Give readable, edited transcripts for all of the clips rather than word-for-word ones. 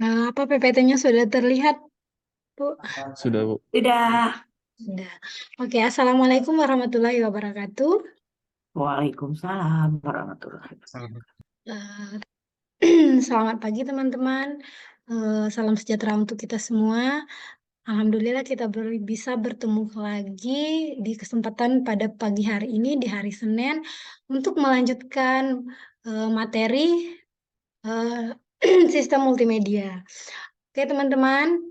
Apa PPT-nya sudah terlihat, Bu? Sudah, Bu. Sudah. Sudah. Oke, Assalamualaikum warahmatullahi wabarakatuh. Waalaikumsalam warahmatullahi wabarakatuh. Eh, Selamat pagi teman-teman. Salam sejahtera untuk kita semua. Alhamdulillah kita bisa bertemu lagi di kesempatan pada pagi hari ini, di hari Senin, untuk melanjutkan materi eh, sistem multimedia. Oke teman-teman,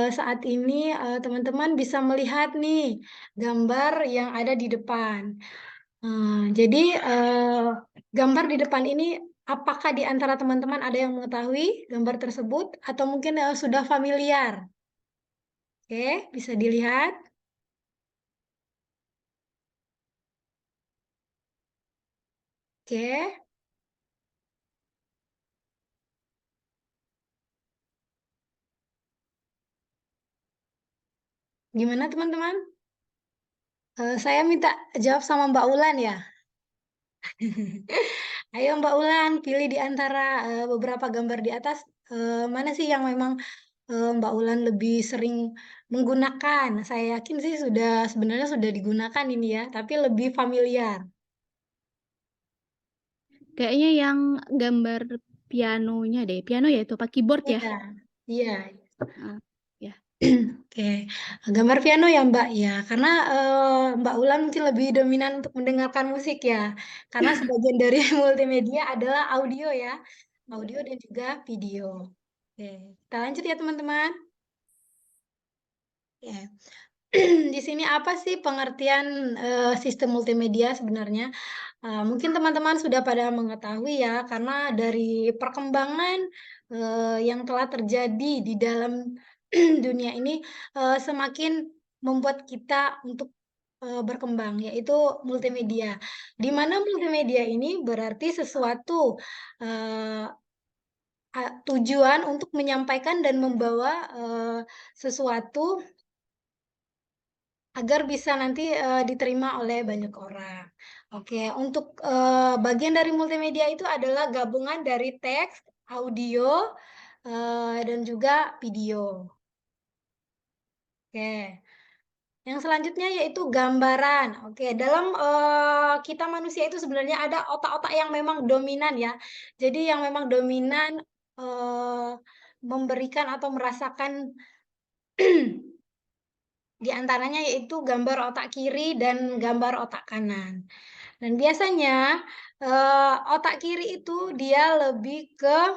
saat ini teman-teman bisa melihat nih gambar yang ada di depan. Jadi gambar di depan ini, apakah di antara teman-teman ada yang mengetahui gambar tersebut atau mungkin sudah familiar? Oke, bisa dilihat. Oke, gimana teman-teman? Saya minta jawab sama Mbak Ulan ya. Ayo Mbak Ulan, pilih di antara beberapa gambar di atas, mana sih yang memang Mbak Ulan lebih sering menggunakan? Saya yakin sih sebenarnya sudah digunakan ini ya, tapi lebih familiar. Kayaknya yang gambar pianonya deh. Piano ya itu, pakai keyboard ya? Iya, iya. Ya. Oke, gambar piano ya Mbak ya, karena Mbak Ulan mungkin lebih dominan untuk mendengarkan musik ya, karena sebagian dari multimedia adalah audio ya, audio dan juga video. Oke, kita lanjut ya teman-teman. Ya. Di sini apa sih pengertian sistem multimedia sebenarnya? Mungkin teman-teman sudah pada mengetahui ya, karena dari perkembangan yang telah terjadi di dalam dunia ini semakin membuat kita untuk berkembang, yaitu multimedia. Di mana multimedia ini berarti sesuatu eh, tujuan untuk menyampaikan dan membawa sesuatu agar bisa nanti diterima oleh banyak orang. Oke, untuk bagian dari multimedia itu adalah gabungan dari teks, audio, dan juga video. Oke, yang selanjutnya yaitu gambaran. Oke, dalam kita manusia itu sebenarnya ada otak-otak yang memang dominan ya. Jadi yang memang dominan memberikan atau merasakan di antaranya yaitu gambar otak kiri dan gambar otak kanan. Dan biasanya otak kiri itu dia lebih ke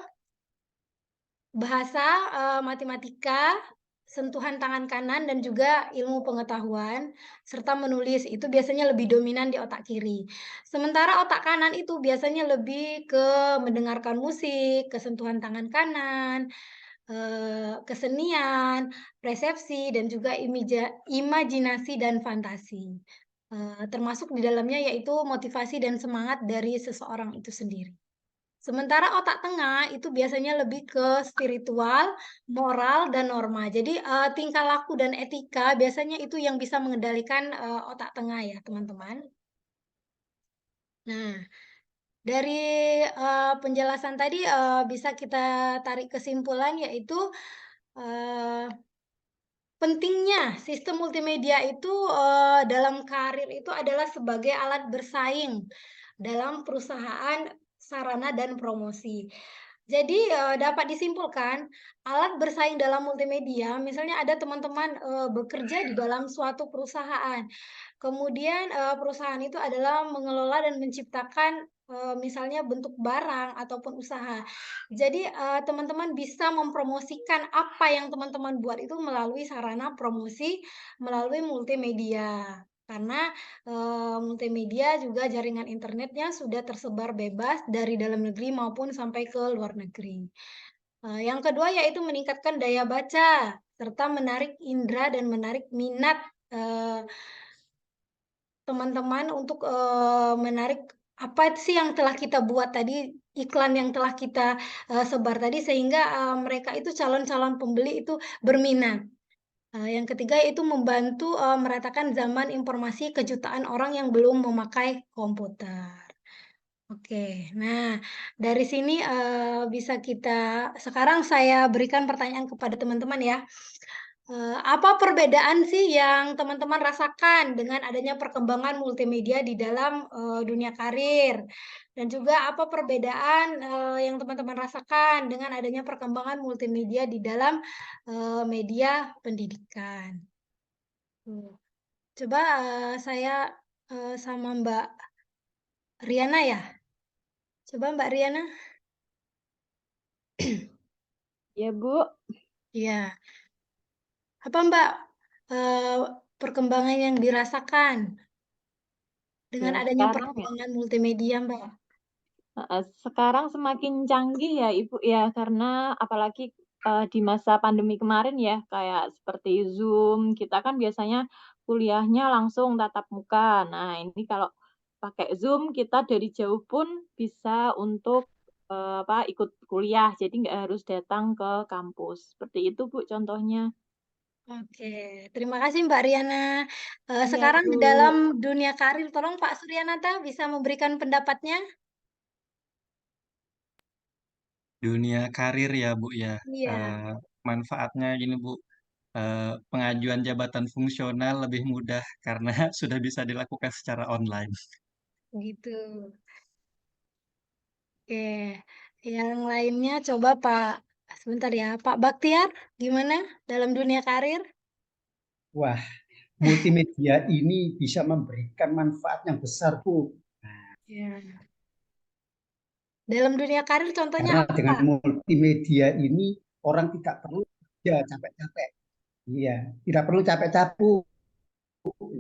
bahasa, matematika, sentuhan tangan kanan dan juga ilmu pengetahuan serta menulis itu biasanya lebih dominan di otak kiri. Sementara otak kanan itu biasanya lebih ke mendengarkan musik, kesentuhan tangan kanan, kesenian, persepsi dan juga imajinasi dan fantasi. Termasuk di dalamnya yaitu motivasi dan semangat dari seseorang itu sendiri. Sementara otak tengah itu biasanya lebih ke spiritual, moral, dan norma. Jadi tingkah laku dan etika biasanya itu yang bisa mengendalikan otak tengah ya teman-teman. Nah, dari penjelasan tadi bisa kita tarik kesimpulan yaitu eh, pentingnya sistem multimedia itu dalam karir itu adalah sebagai alat bersaing dalam perusahaan sarana dan promosi. Jadi dapat disimpulkan alat bersaing dalam multimedia, misalnya ada teman-teman bekerja di dalam suatu perusahaan. Kemudian perusahaan itu adalah mengelola dan menciptakan misalnya bentuk barang ataupun usaha. Jadi teman-teman bisa mempromosikan apa yang teman-teman buat itu melalui sarana promosi melalui multimedia. Karena multimedia juga jaringan internetnya sudah tersebar bebas dari dalam negeri maupun sampai ke luar negeri. Yang kedua yaitu meningkatkan daya baca serta menarik indera dan menarik minat eh, teman-teman untuk menarik apa sih yang telah kita buat tadi, iklan yang telah kita sebar tadi sehingga mereka itu calon-calon pembeli itu berminat. Yang ketiga yaitu membantu meratakan zaman informasi kejutaan orang yang belum memakai komputer. Oke, nah dari sini, bisa sekarang saya berikan pertanyaan kepada teman-teman ya. Apa perbedaan sih yang teman-teman rasakan dengan adanya perkembangan multimedia di dalam, dunia karir? Dan juga apa perbedaan, yang teman-teman rasakan dengan adanya perkembangan multimedia di dalam, media pendidikan? Tuh, coba, saya, sama Mbak Riana ya? Coba Mbak Riana. Ya, Bu. Iya. Apa Mbak, eee, perkembangan yang dirasakan dengan Ya, adanya sekarang ya, perkembangan multimedia, Mbak? sekarang semakin canggih ya, Ibu, ya, karena apalagi, di masa pandemi kemarin ya, kayak seperti Zoom, kita kan biasanya kuliahnya langsung tatap muka. Nah, ini kalau pakai Zoom, kita dari jauh pun bisa untuk, ikut kuliah, jadi nggak harus datang ke kampus. Seperti itu, Bu, contohnya. Oke, terima kasih Mbak Riana. Iya, Sekarang Bu. di dalam dunia karir, tolong Pak Suryanata bisa memberikan pendapatnya? Dunia karir ya, Bu, ya. Iya, Manfaatnya gini, Bu, pengajuan jabatan fungsional lebih mudah karena sudah bisa dilakukan secara online. gitu. Oke, yang lainnya coba sebentar ya, Pak Baktiar, gimana dalam dunia karir? Wah, multimedia ini bisa memberikan manfaat yang besar, Bu. Ya. Dalam dunia karir contohnya Karena apa, dengan Pak? multimedia ini orang tidak perlu ya capek-capek. Iya, tidak perlu capek-capek,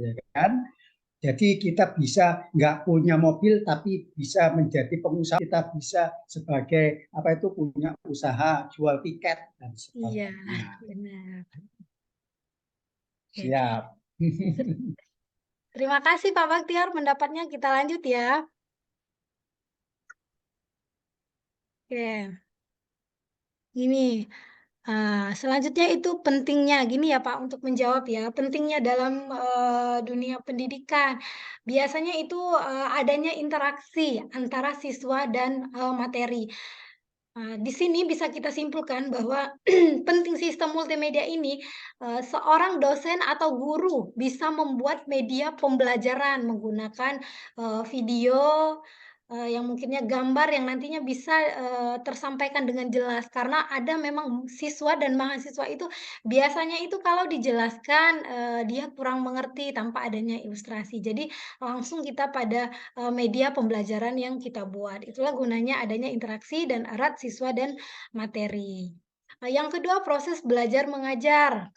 ya kan? Jadi kita bisa nggak punya mobil tapi bisa menjadi pengusaha. Kita bisa sebagai apa itu punya usaha jual tiket dan Iya, sebagainya. benar. Oke. Siap. Terima kasih Pak Baktiar, pendapatnya kita lanjut ya. Oke, gini, selanjutnya itu pentingnya, gini ya Pak untuk menjawab ya, pentingnya dalam, dunia pendidikan. Biasanya itu, adanya interaksi antara siswa dan, materi. Di sini bisa kita simpulkan bahwa penting sistem multimedia ini, seorang dosen atau guru bisa membuat media pembelajaran menggunakan, video, yang mungkinnya gambar yang nantinya bisa, tersampaikan dengan jelas. Karena ada memang siswa dan mahasiswa itu biasanya itu kalau dijelaskan, dia kurang mengerti tanpa adanya ilustrasi. Jadi langsung kita pada media pembelajaran yang kita buat. Itulah gunanya adanya interaksi dan erat siswa dan materi. Yang kedua proses belajar mengajar,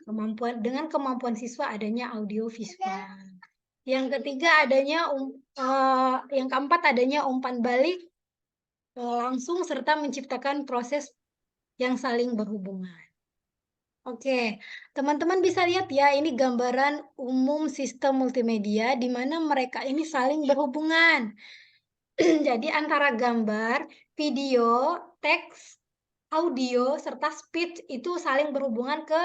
dengan kemampuan siswa adanya audio visual. Yang ketiga yang keempat adanya umpan balik, langsung serta menciptakan proses yang saling berhubungan. Oke, teman-teman bisa lihat ya, ini gambaran umum sistem multimedia di mana mereka ini saling berhubungan. Jadi antara gambar, video, teks, audio, serta speech itu saling berhubungan ke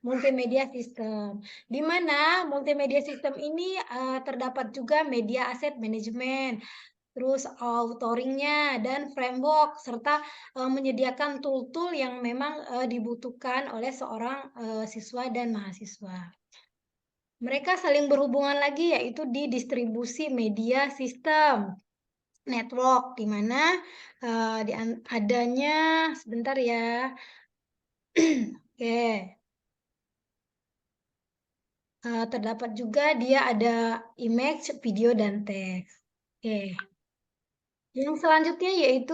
multimedia system. Di mana multimedia system ini, terdapat juga media asset management, terus authoring-nya dan framework, serta, menyediakan tool-tool yang memang, dibutuhkan oleh seorang, siswa dan mahasiswa. Mereka saling berhubungan lagi yaitu di distribusi media sistem. Network, di mana, adanya sebentar ya. Oke, terdapat juga dia ada image, video, dan teks. Oke. Yang selanjutnya yaitu,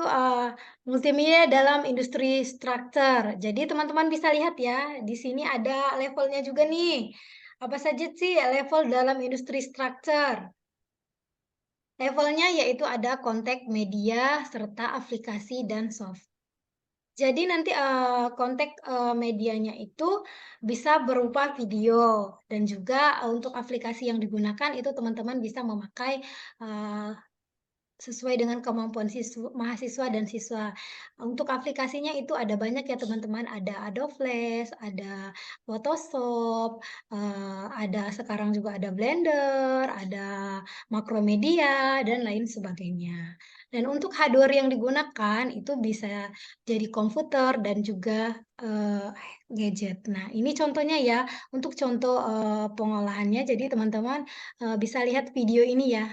multimedia dalam industri struktur. Jadi teman-teman bisa lihat ya, di sini ada levelnya juga nih. Apa saja sih level dalam industri struktur? Levelnya yaitu ada konteks media, serta aplikasi dan software. Jadi nanti, konteks, medianya itu bisa berupa video dan juga, untuk aplikasi yang digunakan itu teman-teman bisa memakai, eee, sesuai dengan kemampuan mahasiswa dan siswa. Untuk aplikasinya itu ada banyak ya teman-teman, ada Adobe Flash, ada Photoshop, ada sekarang juga ada Blender, ada Macromedia, dan lain sebagainya. Dan untuk hardware yang digunakan itu bisa jadi komputer dan juga gadget. Nah, ini contohnya ya, untuk contoh pengolahannya. Jadi teman-teman bisa lihat video ini ya.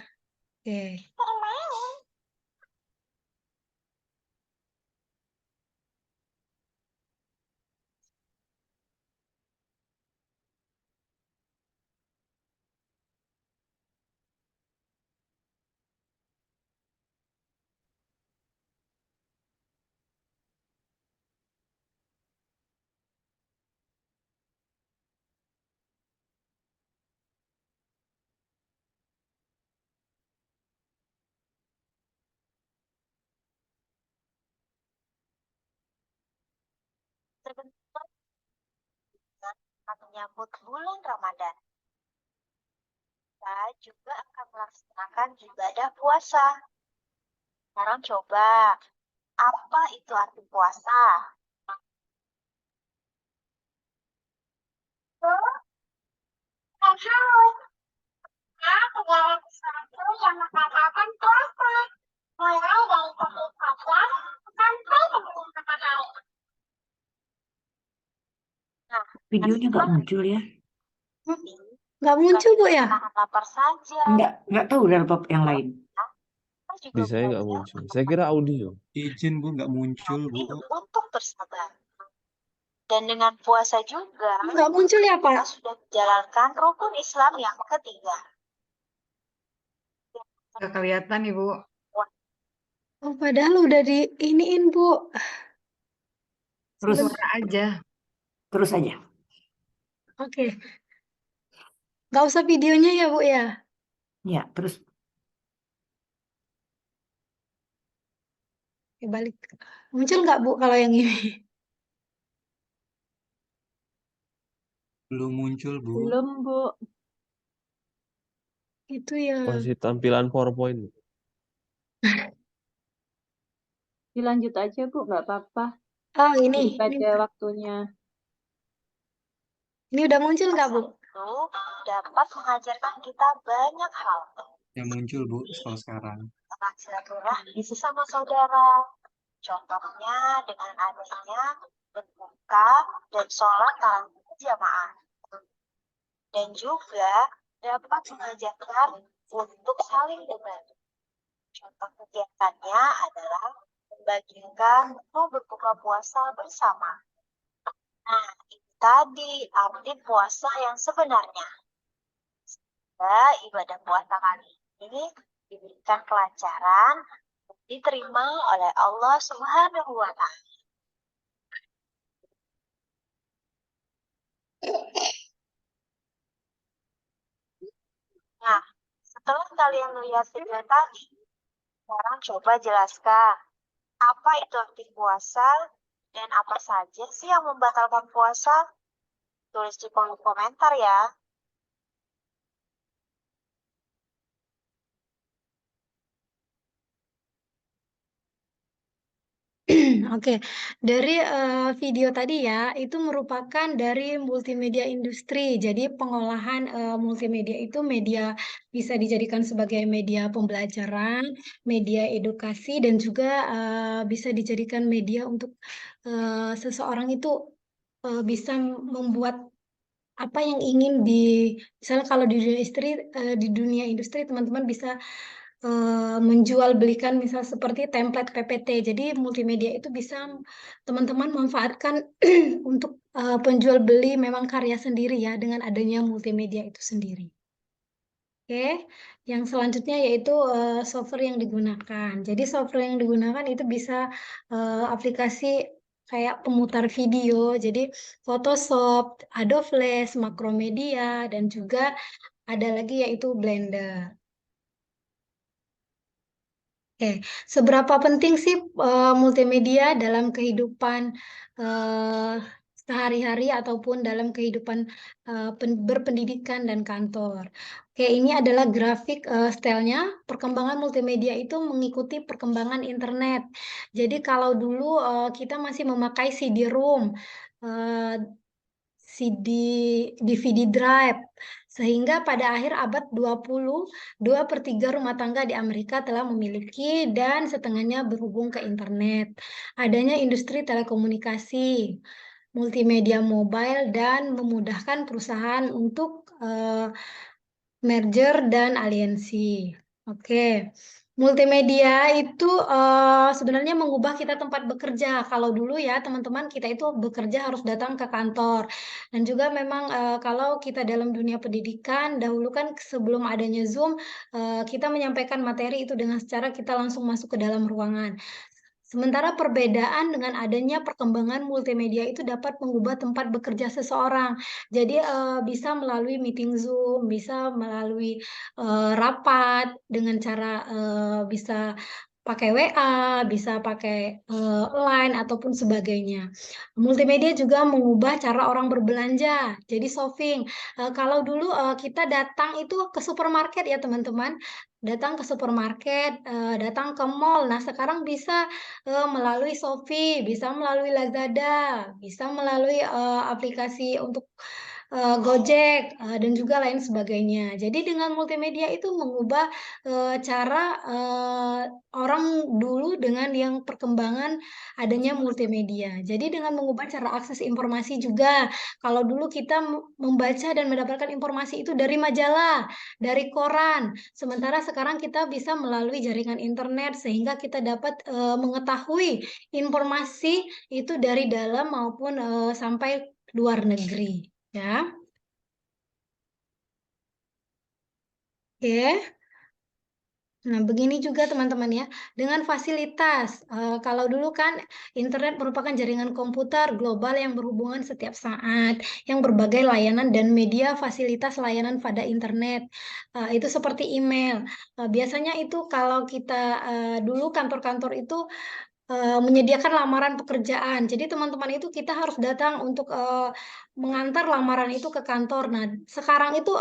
Oke. Sebentar akan menyambut bulan Ramadan. Kita juga akan melaksanakan ibadah puasa. Sekarang coba, apa itu arti puasa? Ada sesuatu yang mengatakan puasa, mulai dari terbit fajar sampai tenggelam matahari. Nah, Videonya nggak muncul ya? Nggak muncul, Bu ya? tahan lapar saja. Nggak tahu dari bab yang lain. Kita juga Di saya nggak belajar muncul. Saya kira audio. Izin Bu, nggak muncul Bu. untuk bersabar. Dan dengan puasa juga, Nggak muncul ya, kita Pak? sudah menjalankan rukun Islam yang ketiga. Nggak kelihatan, Ibu. Oh, padahal udah di iniin, Bu. Terus Suara aja. terus aja. Oke. Nggak usah videonya ya, Bu ya? Ya, terus Oke, balik. Muncul nggak, Bu, kalau yang ini? Belum muncul Bu. Belum, Bu. Itu ya. Masih tampilan PowerPoint. Dilanjut aja, Bu, nggak apa-apa. Oh, ini. Daripada waktunya. Ini udah muncul nggak, Bu? Itu dapat mengajarkan kita banyak hal. Yang muncul Bu, kalau sekarang. Tentang silaturahmi sesama saudara. Contohnya dengan adanya berbuka dan sholat tarawih berjamaah. Dan juga dapat mengajarkan untuk saling berbagi. Contoh kegiatannya adalah membagikan menu berbuka puasa bersama. Nah, itu tadi arti puasa yang sebenarnya. Semoga ibadah puasa kali ini diberikan kelancaran dan diterima oleh Allah Subhanahu wa Ta'ala. Nah, setelah kalian melihat video tadi, sekarang coba jelaskan apa itu arti puasa dan apa saja sih yang membatalkan puasa? Tulis di kolom komentar ya. Oke, dari video tadi ya, itu merupakan dari multimedia industri. Jadi pengolahan multimedia itu media bisa dijadikan sebagai media pembelajaran, media edukasi, dan juga bisa dijadikan media untuk seseorang itu bisa membuat apa yang ingin misalnya kalau di dunia industri teman-teman bisa menjual belikan misal seperti template PPT. Jadi multimedia itu bisa teman-teman manfaatkan untuk penjual beli memang karya sendiri ya dengan adanya multimedia itu sendiri. Oke, yang selanjutnya yaitu software yang digunakan. Jadi software yang digunakan itu bisa aplikasi kayak pemutar video, jadi Photoshop, Adobe Flash, Macromedia, dan juga ada lagi yaitu Blender. Oke, seberapa penting sih multimedia dalam kehidupan sehari-hari ataupun dalam kehidupan berpendidikan dan kantor. Oke, ini adalah grafik stylenya. Perkembangan multimedia itu mengikuti perkembangan internet. Jadi kalau dulu kita masih memakai CD-ROM, eh, CD, DVD drive, sehingga pada akhir abad 20, 2/3 rumah tangga di Amerika telah memiliki dan setengahnya berhubung ke internet. Adanya industri telekomunikasi, multimedia mobile, dan memudahkan perusahaan untuk merger dan aliansi. Oke. Multimedia itu sebenarnya mengubah kita tempat bekerja. Kalau dulu ya teman-teman kita itu bekerja harus datang ke kantor. Dan juga memang kalau kita dalam dunia pendidikan, dahulu kan sebelum adanya Zoom, kita menyampaikan materi itu dengan secara kita langsung masuk ke dalam ruangan. Sementara perbedaan dengan adanya perkembangan multimedia itu dapat mengubah tempat bekerja seseorang. Jadi bisa melalui meeting Zoom, bisa melalui rapat dengan cara bisa pakai WA, bisa pakai Line ataupun sebagainya. Multimedia juga mengubah cara orang berbelanja, jadi shopping. Kalau dulu kita datang itu ke supermarket ya teman-teman, datang ke supermarket, datang ke mall. Nah sekarang bisa melalui Shopee, bisa melalui Lazada, bisa melalui aplikasi untuk Gojek, dan juga lain sebagainya. Jadi dengan multimedia itu mengubah cara orang dulu dengan yang perkembangan adanya multimedia. Jadi dengan mengubah cara akses informasi juga. Kalau dulu kita membaca dan mendapatkan informasi itu dari majalah, dari koran. Sementara sekarang kita bisa melalui jaringan internet sehingga kita dapat mengetahui informasi itu dari dalam maupun sampai luar negeri, ya. Oke. Nah, begini juga teman-teman ya, dengan fasilitas. Kalau dulu kan internet merupakan jaringan komputer global yang berhubungan setiap saat, yang berbagai layanan dan media fasilitas layanan pada internet. Itu seperti email. Biasanya itu kalau kita dulu kantor-kantor itu menyediakan lamaran pekerjaan. Jadi teman-teman itu kita harus datang untuk mengantar lamaran itu ke kantor. Nah, sekarang itu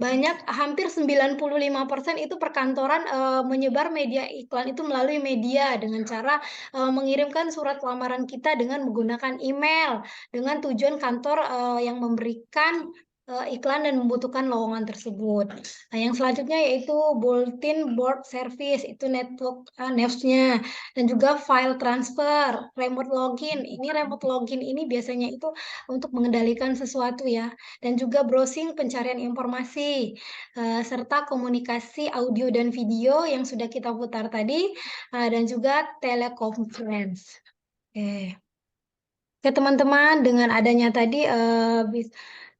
banyak, hampir 95% itu perkantoran menyebar media iklan itu melalui media dengan cara mengirimkan surat lamaran kita dengan menggunakan email dengan tujuan kantor yang memberikan iklan dan membutuhkan lowongan tersebut. Nah, yang selanjutnya yaitu bulletin board service, itu network newsnya, dan juga file transfer, remote login. Ini remote login ini biasanya itu untuk mengendalikan sesuatu ya, dan juga browsing pencarian informasi, serta komunikasi audio dan video yang sudah kita putar tadi, dan juga teleconference. Oke. Oke teman-teman, dengan adanya tadi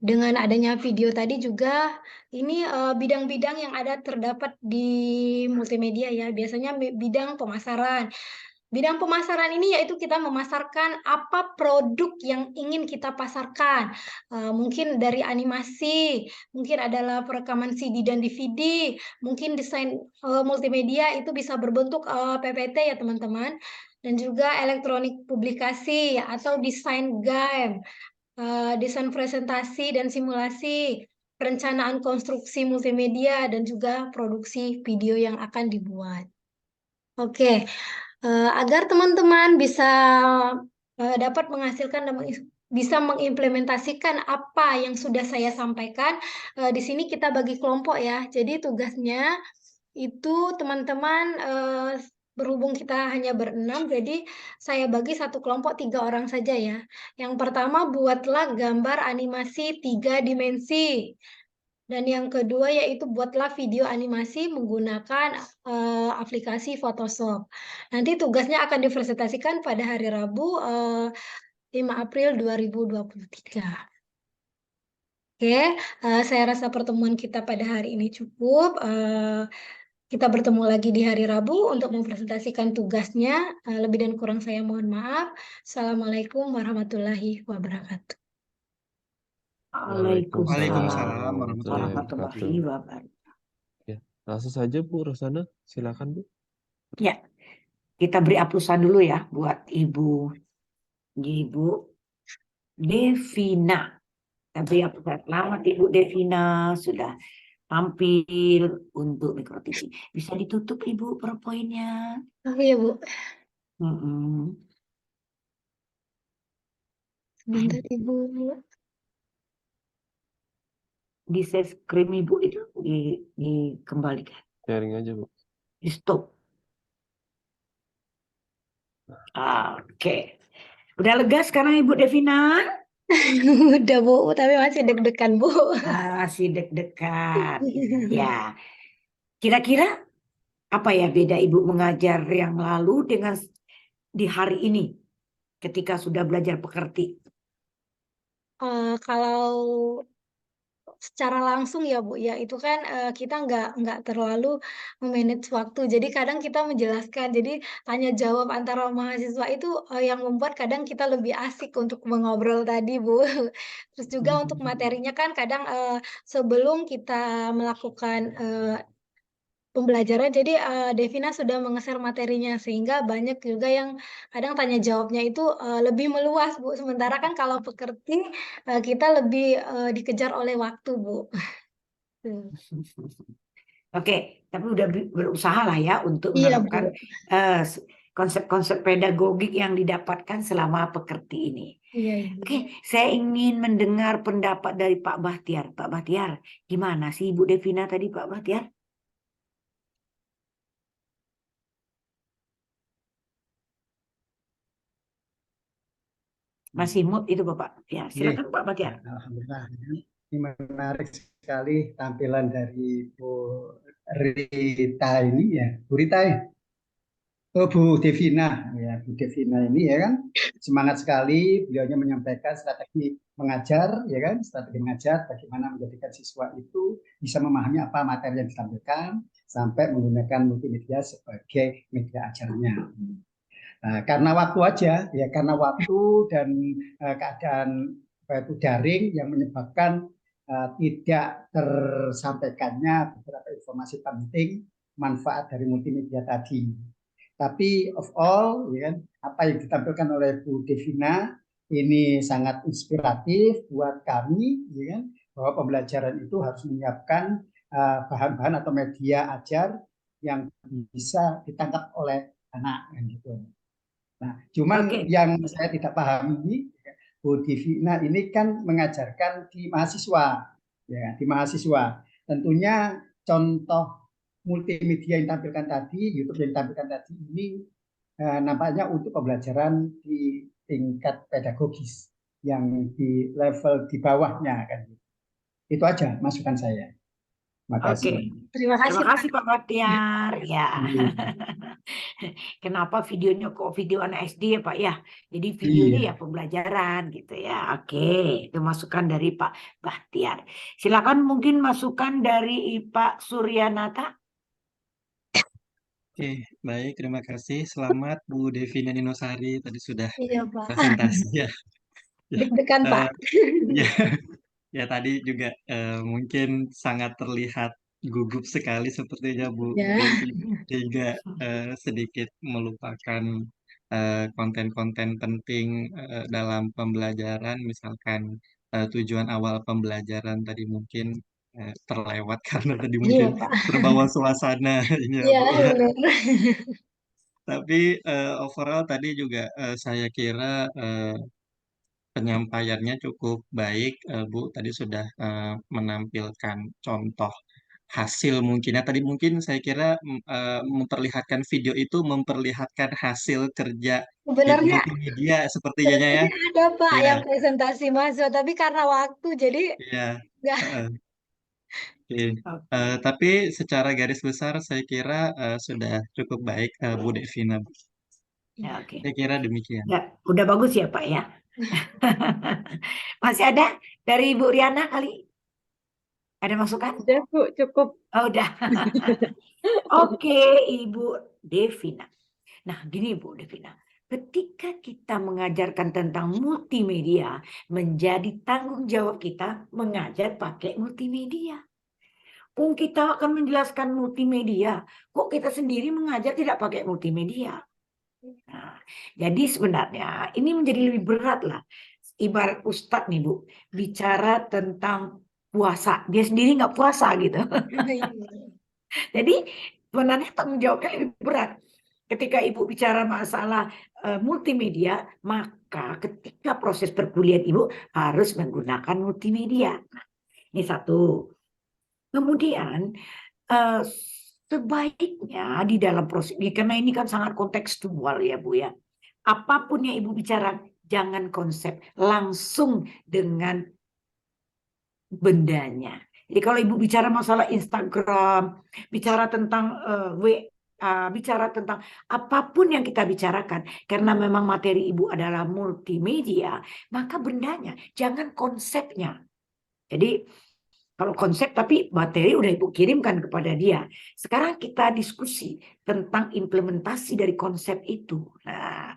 dengan adanya video tadi juga ini bidang-bidang yang ada terdapat di multimedia ya. Biasanya bidang pemasaran. Bidang pemasaran ini yaitu kita memasarkan apa produk yang ingin kita pasarkan. Mungkin dari animasi, mungkin adalah perekaman CD dan DVD, mungkin desain multimedia itu bisa berbentuk PPT ya teman-teman, dan juga elektronik publikasi atau desain game, desain presentasi dan simulasi, perencanaan konstruksi multimedia, dan juga produksi video yang akan dibuat. Oke. Agar teman-teman bisa dapat menghasilkan dan bisa mengimplementasikan apa yang sudah saya sampaikan, di sini kita bagi kelompok ya. Jadi tugasnya itu teman-teman berhubung kita hanya berenam, jadi saya bagi satu kelompok 3 orang saja ya. Yang pertama buatlah gambar animasi 3 dimensi. Dan yang kedua yaitu buatlah video animasi menggunakan aplikasi Photoshop. Nanti tugasnya akan dipresentasikan pada hari Rabu 5 April 2023. Oke, saya rasa pertemuan kita pada hari ini cukup. Kita bertemu lagi di hari Rabu untuk mempresentasikan tugasnya. Lebih dan kurang saya mohon maaf. Assalamualaikum warahmatullahi wabarakatuh. Waalaikumsalam warahmatullahi wabarakatuh. Ya, langsung saja Bu Rosana, silakan Bu. Ya, kita beri aplusan dulu ya buat Ibu Devina. Tapi selamat Ibu Devina sudah tampil untuk Mikro TV. Bisa ditutup Ibu PowerPoint-nya. Oke ya Bu, Mm-mm. sebentar Ibu. Di share screen Ibu itu dikembalikan. Sharing aja, Bu. Di stop. Oke. Udah lega sekarang Ibu Devina? Udah Bu, tapi masih deg-degan Bu. Masih deg-degan. Ya. Kira-kira apa ya beda Ibu mengajar yang lalu dengan di hari ini ketika sudah belajar pekerti? Kalau secara langsung ya Bu ya, itu kan kita nggak terlalu memanage waktu. Jadi kadang kita menjelaskan, jadi tanya jawab antara mahasiswa itu yang membuat kadang kita lebih asik untuk mengobrol tadi Bu. Terus juga untuk materinya kan kadang sebelum kita melakukan pembelajaran, jadi Devina sudah mengeser materinya sehingga banyak juga yang kadang tanya jawabnya itu lebih meluas Bu. Sementara kan kalau pekerti kita lebih dikejar oleh waktu Bu. Tuh. Oke, tapi udah berusaha lah ya untuk Iya menerapkan Bu. konsep-konsep pedagogik yang didapatkan selama pekerti ini. Iya Ibu. Oke, saya ingin mendengar pendapat dari Pak Bahtiar. Pak Bahtiar, gimana sih Ibu Devina tadi Pak Bahtiar? Masih mood itu Bapak. Ya, silakan Pak Bahtiar. Alhamdulillah. Ini menarik sekali tampilan dari Bu Rita ini ya. Bu Rita ya? Oh, Bu Devina ya, Bu Devina ini ya kan semangat sekali beliaunya menyampaikan strategi mengajar ya kan, strategi mengajar bagaimana menjadikan siswa itu bisa memahami apa materi yang ditampilkan sampai menggunakan multimedia sebagai media ajarnya. Nah, karena waktu aja ya, karena waktu dan keadaan itu daring yang menyebabkan tidak tersampaikannya beberapa informasi penting manfaat dari multimedia tadi. Tapi of all, ya kan, apa yang ditampilkan oleh Bu Devina ini sangat inspiratif buat kami, ya kan, bahwa pembelajaran itu harus menyiapkan bahan-bahan atau media ajar yang bisa ditangkap oleh anak, kan gitu. Nah, cuman yang saya tidak paham ini, Bu Devina ini kan mengajarkan di mahasiswa, ya, di mahasiswa. Tentunya contoh multimedia yang ditampilkan tadi, YouTube yang ditampilkan tadi ini nampaknya untuk pembelajaran di tingkat pedagogis yang di level di bawahnya kan. Itu aja masukan saya. Makasih. Terima kasih Pak Bahtiar. Ya. Kenapa videonya kok video anak SD ya Pak ya? Jadi videonya ya pembelajaran gitu ya. Oke, itu masukan dari Pak Bahtiar. Silakan mungkin masukan dari Pak Suryanata. Oke, baik, terima kasih. Selamat Bu Devina Ninosari, tadi sudah Iya Pak. presentasi ya. Deg-degan Pak. Ya, ya tadi juga mungkin sangat terlihat gugup sekali sepertinya Bu Devi, sehingga sedikit melupakan konten-konten penting dalam pembelajaran, misalkan tujuan awal pembelajaran tadi mungkin terlewat karena tadi mungkin terbawa suasana ini ya Bu ya. Tapi overall tadi juga saya kira penyampaiannya cukup baik, Bu. Tadi sudah menampilkan contoh hasil mungkinnya. Tadi mungkin saya kira memperlihatkan video itu memperlihatkan hasil kerja di Sebenarnya multimedia sepertinya ya. ada Pak Ya, yang presentasi mahasiswa, tapi karena waktu jadi ya. nggak. Tapi secara garis besar saya kira sudah cukup baik Bu Devina. Ya, oke. Saya kira demikian. Ya, udah bagus ya Pak ya. Masih ada dari Ibu Riana kali? Ada masukan? Udah Bu, cukup. Oh, udah. Oke, Ibu Devina. Nah, gini Bu Devina. Ketika kita mengajarkan tentang multimedia, menjadi tanggung jawab kita mengajar pakai multimedia. Kok kita akan menjelaskan multimedia, kok kita sendiri mengajar tidak pakai multimedia? Nah, jadi sebenarnya ini menjadi lebih berat lah. ibarat Ustadz nih Bu, bicara tentang puasa, dia sendiri nggak puasa gitu. Jadi sebenarnya tanggung jawabnya lebih berat. Ketika Ibu bicara masalah multimedia, maka ketika proses perkuliahan Ibu harus menggunakan multimedia. Ini satu. Kemudian sebaiknya di dalam proses, karena ini kan sangat kontekstual ya Bu ya. Apapun yang Ibu bicara, jangan konsep, langsung dengan bendanya. Jadi kalau Ibu bicara masalah Instagram, bicara tentang bicara tentang apapun yang kita bicarakan, karena memang materi Ibu adalah multimedia, maka bendanya, jangan konsepnya. Jadi kalau konsep tapi materi udah Ibu kirimkan kepada dia. Sekarang kita diskusi tentang implementasi dari konsep itu. Nah,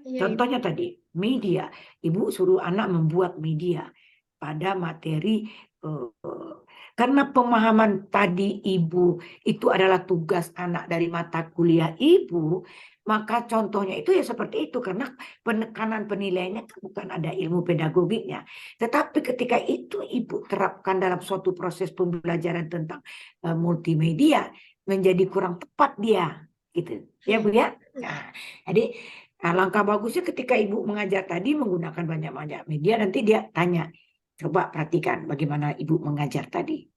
contohnya tadi media. Ibu suruh anak membuat media pada materi karena pemahaman tadi Ibu itu adalah tugas anak dari mata kuliah Ibu, maka contohnya itu ya seperti itu karena penekanan penilaiannya bukan ada ilmu pedagogiknya. Tetapi ketika itu Ibu terapkan dalam suatu proses pembelajaran tentang multimedia menjadi kurang tepat dia, gitu. Ya Bu ya. Nah, jadi langkah bagusnya ketika Ibu mengajar tadi menggunakan banyak-banyak media, nanti dia tanya, coba perhatikan bagaimana Ibu mengajar tadi.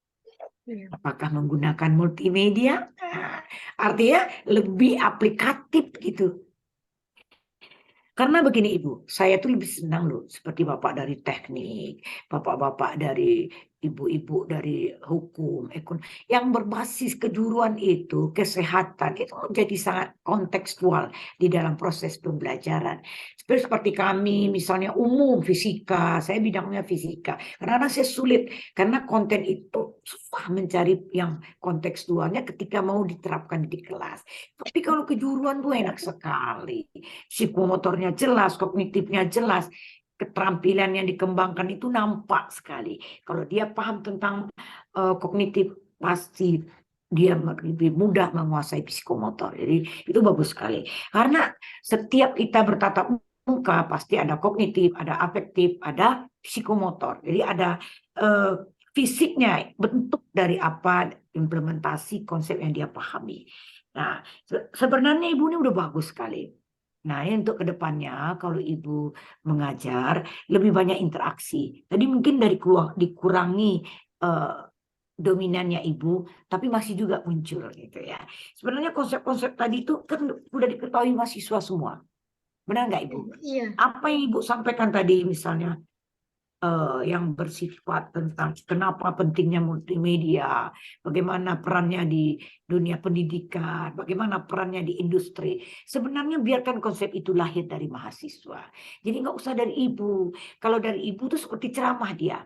Apakah menggunakan multimedia? Nah, artinya lebih aplikatif gitu. Karena begini Ibu, saya tuh lebih senang loh seperti Bapak dari teknik, Bapak-bapak dari ibu-ibu dari hukum, ekonomi, yang berbasis kejuruan itu, kesehatan, itu menjadi sangat kontekstual di dalam proses pembelajaran. Seperti kami misalnya umum fisika, saya bidangnya fisika. Karena saya sulit, karena konten itu susah mencari yang kontekstualnya ketika mau diterapkan di kelas. Tapi kalau kejuruan tuh enak sekali. Psikomotornya jelas, kognitifnya jelas, keterampilan yang dikembangkan itu nampak sekali. Kalau dia paham tentang kognitif, pasti dia lebih mudah menguasai psikomotor. Jadi itu bagus sekali. Karena setiap kita bertatap muka pasti ada kognitif, ada afektif, ada psikomotor. Jadi ada fisiknya, bentuk dari apa implementasi konsep yang dia pahami. Nah, sebenarnya Ibu ini udah bagus sekali. Nah, ini untuk kedepannya kalau Ibu mengajar lebih banyak interaksi. Tadi mungkin dikurangi dominannya Ibu, tapi masih juga muncul gitu ya. Sebenarnya konsep-konsep tadi itu kan udah diketahui mahasiswa semua. Benar nggak Ibu? Iya. Apa yang Ibu sampaikan tadi misalnya yang bersifat tentang kenapa pentingnya multimedia, bagaimana perannya di dunia pendidikan, bagaimana perannya di industri. Sebenarnya biarkan konsep itu lahir dari mahasiswa. Jadi nggak usah dari Ibu. Kalau dari Ibu itu seperti ceramah dia.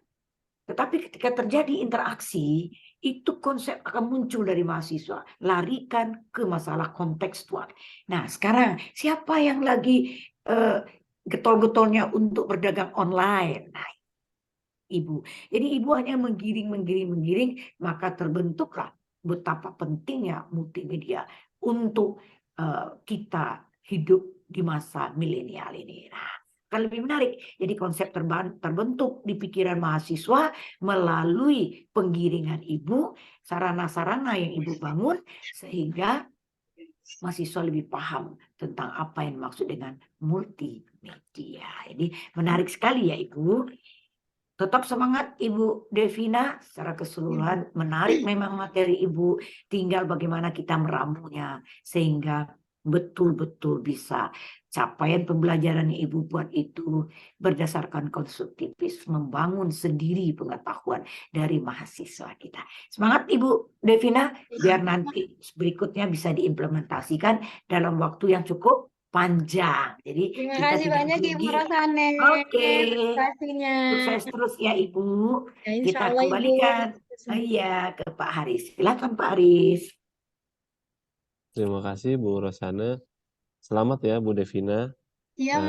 Tetapi ketika terjadi interaksi, itu konsep akan muncul dari mahasiswa. Larikan ke masalah kontekstual. Nah, sekarang siapa yang lagi getol-getolnya untuk berdagang online? Nah, Ibu. Jadi Ibu hanya menggiring, maka terbentuklah betapa pentingnya multimedia untuk kita hidup di masa milenial ini. Nah, akan lebih menarik. Jadi konsep terbentuk di pikiran mahasiswa melalui penggiringan Ibu, sarana-sarana yang Ibu bangun, sehingga mahasiswa lebih paham tentang apa yang dimaksud dengan multimedia. Jadi menarik sekali ya Ibu. Tetap semangat Ibu Devina, secara keseluruhan menarik memang materi Ibu, tinggal bagaimana kita meramunya sehingga betul-betul bisa capaian pembelajaran yang Ibu buat itu berdasarkan konstruktivis, membangun sendiri pengetahuan dari mahasiswa kita. Semangat Ibu Devina, biar nanti berikutnya bisa diimplementasikan dalam waktu yang cukup panjang. Jadi Terima kita kasih tidak banyak Ibu grogi. Rosane. Oke. Kasihnya. Sukses terus ya Ibu. Ya, insya Kita Allah, Ibu. kembalikan iya ke Pak Haris. Silakan Pak Haris. Terima kasih Bu Rosana. Selamat ya Bu Devina. Iya, Mas.